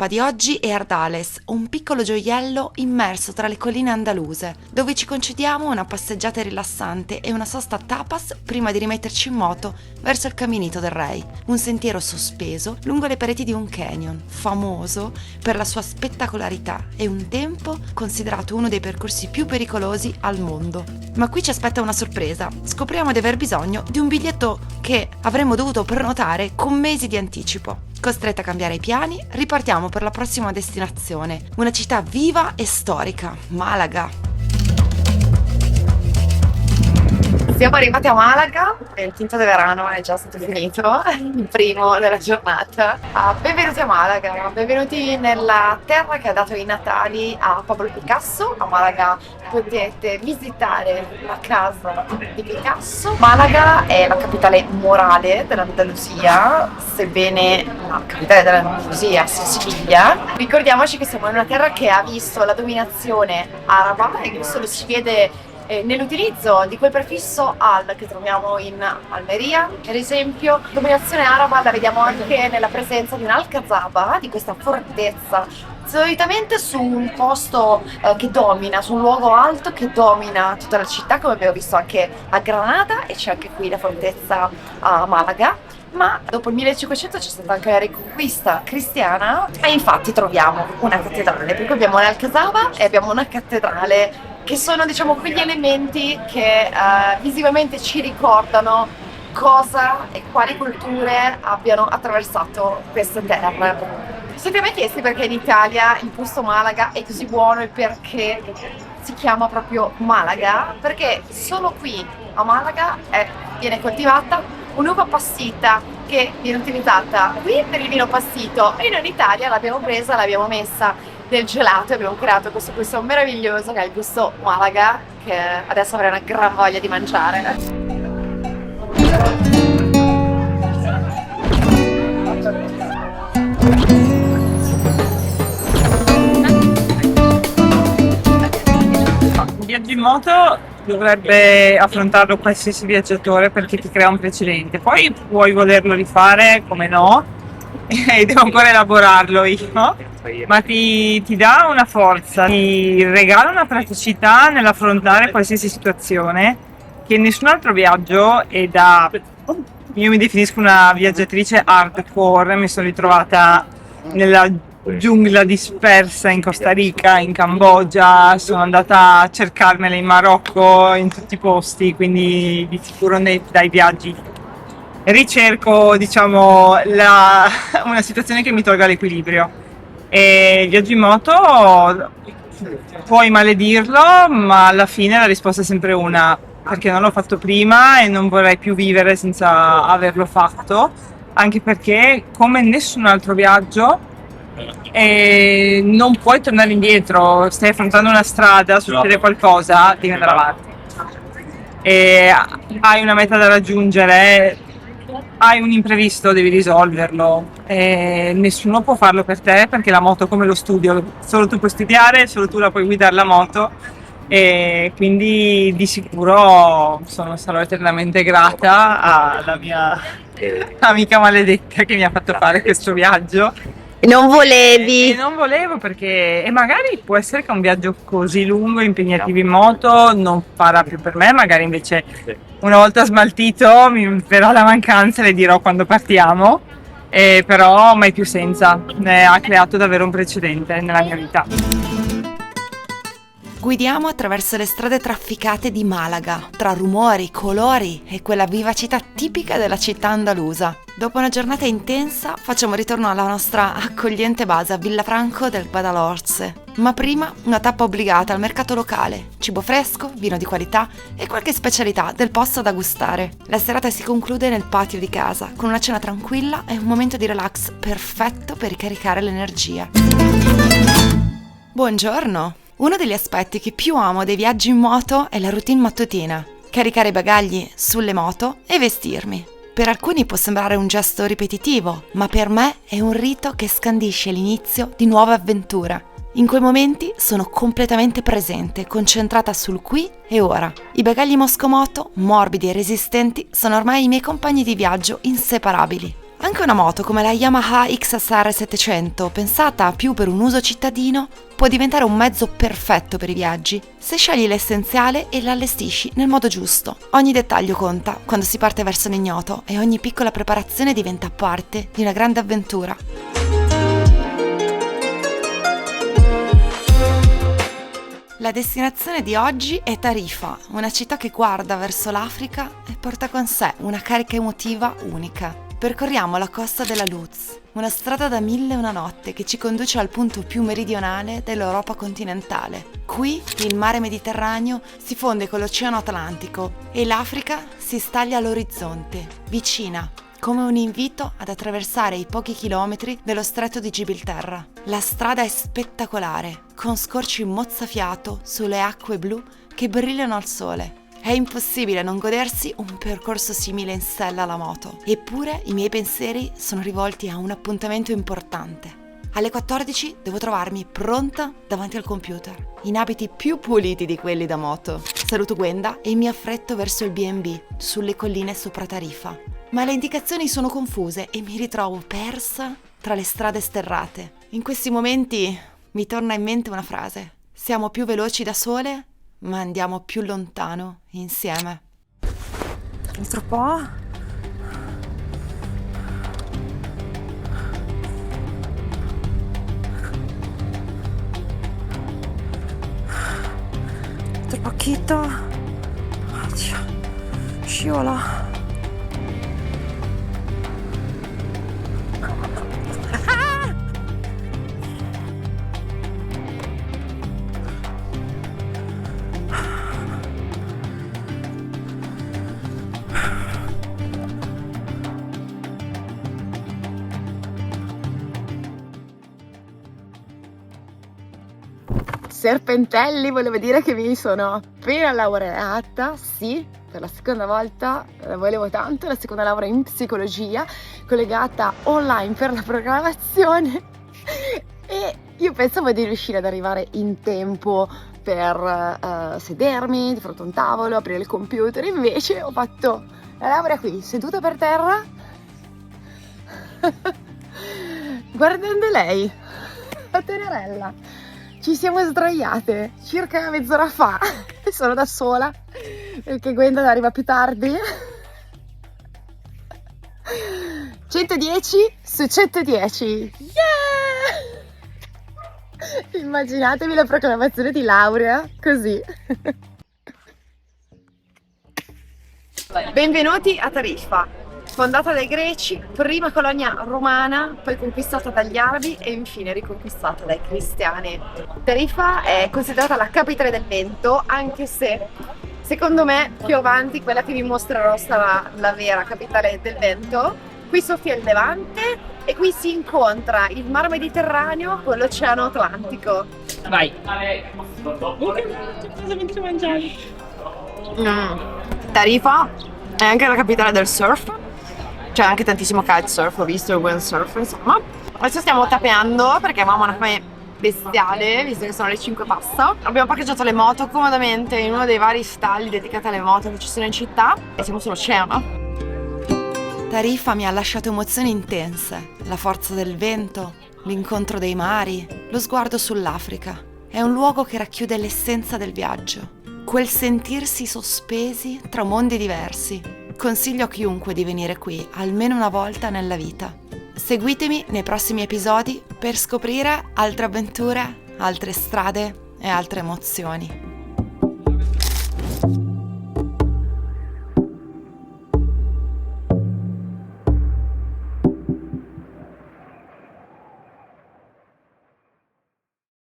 tappa di oggi è Ardales, un piccolo gioiello immerso tra le colline andaluse, dove ci concediamo una passeggiata rilassante e una sosta tapas prima di rimetterci in moto verso il Caminito del Rei, un sentiero sospeso lungo le pareti di un canyon, famoso per la sua spettacolarità e un tempo considerato uno dei percorsi più pericolosi al mondo. Ma qui ci aspetta una sorpresa, scopriamo di aver bisogno di un biglietto che avremmo dovuto prenotare con mesi di anticipo. Costretta a cambiare i piani, ripartiamo per la prossima destinazione, una città viva e storica, Malaga. Siamo arrivati a Malaga e il tinto di verano è già stato finito, il primo della giornata. Benvenuti a Malaga, benvenuti nella terra che ha dato i natali a Pablo Picasso. A Malaga potete visitare la casa di Picasso. Malaga è la capitale morale dell'Andalusia, sebbene la capitale dell'Andalusia sia Siviglia. Ricordiamoci che siamo in una terra che ha visto la dominazione araba e questo lo si vede nell'utilizzo di quel prefisso al che troviamo in Almeria, ad esempio. La dominazione araba la vediamo anche nella presenza di un'Alcazaba, di questa fortezza, solitamente su un posto che domina, su un luogo alto che domina tutta la città, come abbiamo visto anche a Granada, e c'è anche qui la fortezza a Malaga. Ma dopo il 1500 c'è stata anche la riconquista cristiana e infatti troviamo una cattedrale, per cui abbiamo un'Alcazaba e abbiamo una cattedrale che sono, diciamo, quegli elementi che visivamente ci ricordano cosa e quali culture abbiano attraversato queste terre. Ci siete mai chiesti perché in Italia il posto Malaga è così buono e perché si chiama proprio Malaga? Perché solo qui a Malaga viene coltivata un'uva passita che viene utilizzata qui per il vino passito e noi in Italia l'abbiamo presa, l'abbiamo messa del gelato e abbiamo creato questo gusto meraviglioso che è il gusto Malaga, che adesso avrei una gran voglia di mangiare. Un viaggio in moto dovrebbe affrontarlo qualsiasi viaggiatore perché ti crea un precedente. Poi puoi volerlo rifare, come no, e devo ancora elaborarlo io, ma ti dà una forza, ti regala una praticità nell'affrontare qualsiasi situazione che nessun altro viaggio. Io mi definisco una viaggiatrice hardcore, mi sono ritrovata nella giungla dispersa in Costa Rica, in Cambogia, sono andata a cercarmela in Marocco, in tutti i posti, quindi di sicuro dai viaggi ricerco, diciamo, una situazione che mi tolga l'equilibrio. E il viaggio in moto puoi maledirlo, ma alla fine la risposta è sempre una: perché non l'ho fatto prima e non vorrei più vivere senza averlo fatto, anche perché come nessun altro viaggio non puoi tornare indietro. Stai affrontando una strada, succede qualcosa, devi andare avanti e hai una meta da raggiungere, hai un imprevisto, devi risolverlo e nessuno può farlo per te, perché la moto, come lo studio, solo tu puoi studiare, solo tu la puoi guidare la moto, e quindi di sicuro sarò eternamente grata alla mia amica maledetta che mi ha fatto fare questo viaggio. Non volevi? Non volevo, perché magari può essere che un viaggio così lungo e impegnativo in moto non farà più per me, magari invece una volta smaltito mi verrà la mancanza e le dirò quando partiamo, però mai più senza, ha creato davvero un precedente nella mia vita. Guidiamo attraverso le strade trafficate di Malaga, tra rumori, colori e quella vivacità tipica della città andalusa. Dopo una giornata intensa facciamo ritorno alla nostra accogliente base a Villafranco del Guadalhorce. Ma prima una tappa obbligata al mercato locale, cibo fresco, vino di qualità e qualche specialità del posto da gustare. La serata si conclude nel patio di casa con una cena tranquilla e un momento di relax perfetto per ricaricare l'energia. Buongiorno! Uno degli aspetti che più amo dei viaggi in moto è la routine mattutina. Caricare i bagagli sulle moto e vestirmi. Per alcuni può sembrare un gesto ripetitivo, ma per me è un rito che scandisce l'inizio di nuove avventure. In quei momenti sono completamente presente, concentrata sul qui e ora. I bagagli Moscomoto, morbidi e resistenti, sono ormai i miei compagni di viaggio inseparabili. Anche una moto come la Yamaha XSR 700, pensata più per un uso cittadino, può diventare un mezzo perfetto per i viaggi se scegli l'essenziale e l'allestisci nel modo giusto. Ogni dettaglio conta quando si parte verso l'ignoto e ogni piccola preparazione diventa parte di una grande avventura. La destinazione di oggi è Tarifa, una città che guarda verso l'Africa e porta con sé una carica emotiva unica. Percorriamo la costa della Luz, una strada da 1001 notte che ci conduce al punto più meridionale dell'Europa continentale. Qui il mare Mediterraneo si fonde con l'Oceano Atlantico e l'Africa si staglia all'orizzonte, vicina, come un invito ad attraversare i pochi chilometri dello stretto di Gibilterra. La strada è spettacolare, con scorci mozzafiato sulle acque blu che brillano al sole. È impossibile non godersi un percorso simile in sella alla moto. Eppure i miei pensieri sono rivolti a un appuntamento importante. Alle 14 devo trovarmi pronta davanti al computer, in abiti più puliti di quelli da moto. Saluto Gwenda e mi affretto verso il B&B sulle colline sopra Tarifa. Ma le indicazioni sono confuse e mi ritrovo persa tra le strade sterrate. In questi momenti mi torna in mente una frase: siamo più veloci da sole, ma andiamo più lontano insieme. Altro po'. Altro pochito. Oddio. Scivola. Serpentelli, volevo dire che mi sono appena laureata, sì, per la seconda volta, la volevo tanto, la seconda laurea in psicologia, collegata online per la programmazione e io pensavo di riuscire ad arrivare in tempo per sedermi di fronte a un tavolo, aprire il computer, invece ho fatto la laurea qui, seduta per terra, guardando lei, la tenerella. Ci siamo sdraiate circa mezz'ora fa e sono da sola perché Gwenda arriva più tardi. 110 su 110. Yeah! Immaginatevi la proclamazione di laurea così. Benvenuti a Tarifa. Fondata dai Greci, prima colonia romana, poi conquistata dagli Arabi e infine riconquistata dai cristiani. Tarifa è considerata la capitale del vento, anche se secondo me più avanti quella che vi mostrerò sarà la vera capitale del vento. Qui soffia il Levante e qui si incontra il Mar Mediterraneo con l'Oceano Atlantico. Vai. Cosa mentre mangiare? Tarifa è anche la capitale del surf. C'è anche tantissimo kitesurf, ho visto il windsurf, insomma. Adesso stiamo tapeando perché avevamo una fame bestiale, visto che sono le 5 passa. Abbiamo parcheggiato le moto comodamente in uno dei vari stalli dedicati alle moto che ci sono in città e siamo sull'oceano. Tarifa mi ha lasciato emozioni intense, la forza del vento, l'incontro dei mari, lo sguardo sull'Africa. È un luogo che racchiude l'essenza del viaggio, quel sentirsi sospesi tra mondi diversi. Consiglio a chiunque di venire qui almeno una volta nella vita. Seguitemi nei prossimi episodi per scoprire altre avventure, altre strade e altre emozioni.